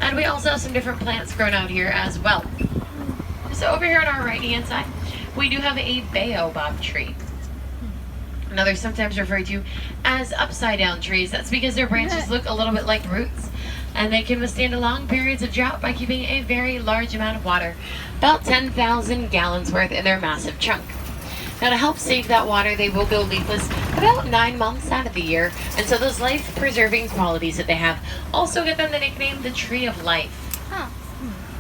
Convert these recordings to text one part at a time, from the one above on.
And we also have some different plants grown out here as well. So over here on our right hand side, we do have a baobab tree. Now they're sometimes referred to as upside down trees. That's because their branches look a little bit like roots, and they can withstand long periods of drought by keeping a very large amount of water, about 10,000 gallons worth in their massive trunk. Now to help save that water, they will go leafless about 9 months out of the year, and so those life-preserving qualities that they have also give them the nickname the Tree of Life.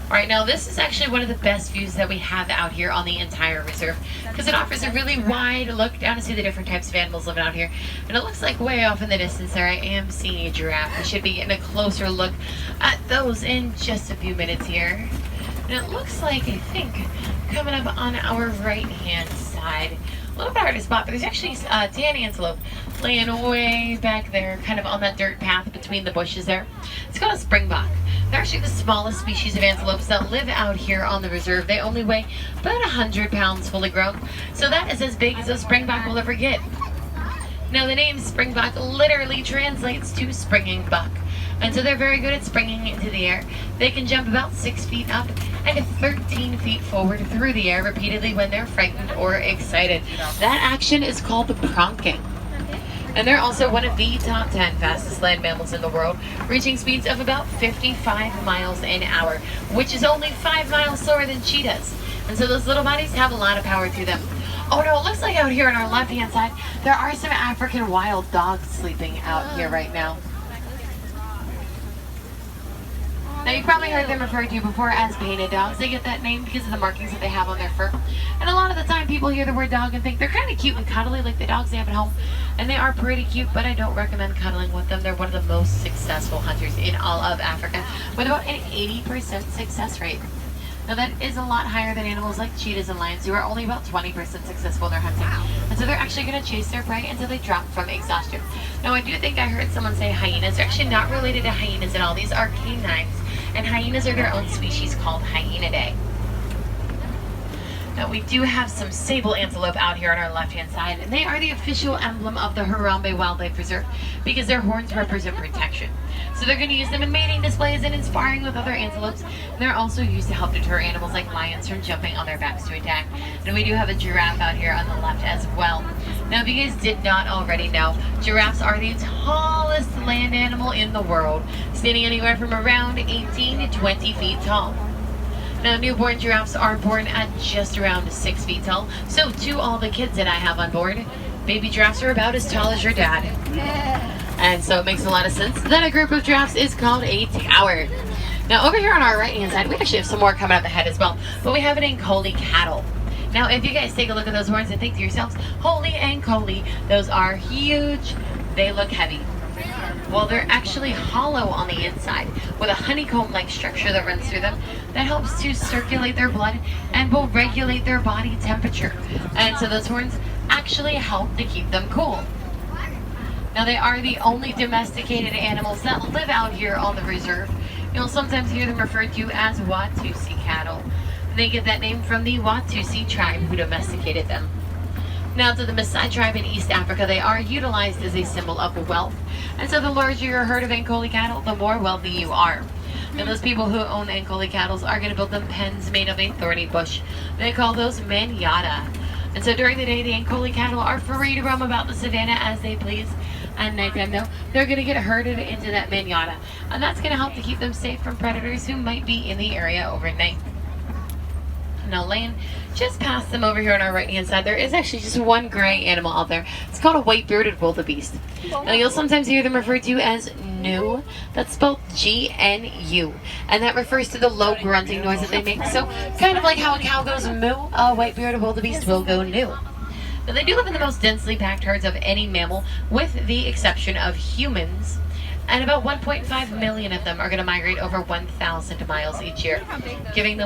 Alright, now this is actually one of the best views that we have out here on the entire reserve, because it offers a really wide look down to see the different types of animals living out here. And it looks like way off in the distance there I am seeing a giraffe. We should be getting a closer look at those in just a few minutes here. And it looks like, I think, coming up on our right hand side, a little bit hard to spot, but there's actually a tan antelope laying way back there, kind of on that dirt path between the bushes there. It's called a springbok. They're actually the smallest species of antelopes that live out here on the reserve. They only weigh about 100 pounds fully grown, so that is as big as a springbok will ever get. Now the name springbok literally translates to springing buck, and so they're very good at springing into the air. They can jump about 6 feet up and 13 feet forward through the air repeatedly when they're frightened or excited. That action is called pronking. And they're also one of the top 10 fastest land mammals in the world, reaching speeds of about 55 miles an hour, which is only 5 miles slower than cheetahs. And so those little bodies have a lot of power to them. Oh no, it looks like out here on our left-hand side, there are some African wild dogs sleeping out here right now. Now you've probably heard them referred to before as painted dogs. They get that name because of the markings that they have on their fur. And a lot of the time people hear the word dog and think they're kind of cute and cuddly like the dogs they have at home. And they are pretty cute, but I don't recommend cuddling with them. They're one of the most successful hunters in all of Africa, with about an 80% success rate. Now that is a lot higher than animals like cheetahs and lions, who are only about 20% successful in their hunting. And so they're actually going to chase their prey until they drop from exhaustion. Now I do think I heard someone say hyenas. They're actually not related to hyenas at all. These are canines, and hyenas are their own species called Hyenidae. Now we do have some sable antelope out here on our left-hand side, and they are the official emblem of the Harambe Wildlife Reserve because their horns represent protection. So they're going to use them in mating displays and in sparring with other antelopes. And they're also used to help deter animals like lions from jumping on their backs to attack. And we do have a giraffe out here on the left as well. Now if you guys did not already know, giraffes are the tallest land animal in the world, standing anywhere from around 18 to 20 feet tall. Now, newborn giraffes are born at just around 6 feet tall. So, to all the kids that I have on board, baby giraffes are about as tall as your dad. And so it makes a lot of sense that a group of giraffes is called a tower. Now, over here on our right-hand side, we actually have some more coming up ahead as well. But we have an Ankole cattle. Now, if you guys take a look at those horns and think to yourselves, holy Ankole, those are huge. They look heavy. Well, they're actually hollow on the inside with a honeycomb-like structure that runs through them that helps to circulate their blood and will regulate their body temperature. And so those horns actually help to keep them cool. Now, they are the only domesticated animals that live out here on the reserve. You'll sometimes hear them referred to as Watusi cattle. They get that name from the Watusi tribe who domesticated them. Now, to the Maasai tribe in East Africa, they are utilized as a symbol of wealth. And so the larger your herd of Ankole cattle, the more wealthy you are. And those people who own Ankole cattle are going to build them pens made of a thorny bush. They call those manyatta. And so during the day, the Ankole cattle are free to roam about the savannah as they please. At nighttime, though, they're going to get herded into that manyatta. And that's going to help to keep them safe from predators who might be in the area overnight. Now, laying just past them over here on our right-hand side, there is actually just one gray animal out there. It's called a white-bearded wildebeest. Now, you'll sometimes hear them referred to as gnu. That's spelled G-N-U. And that refers to the low grunting noise that they make. So, kind of like how a cow goes moo, a white-bearded wildebeest will go gnu. Now, they do live in the most densely packed herds of any mammal, with the exception of humans. And about 1.5 million of them are going to migrate over 1,000 miles each year, giving them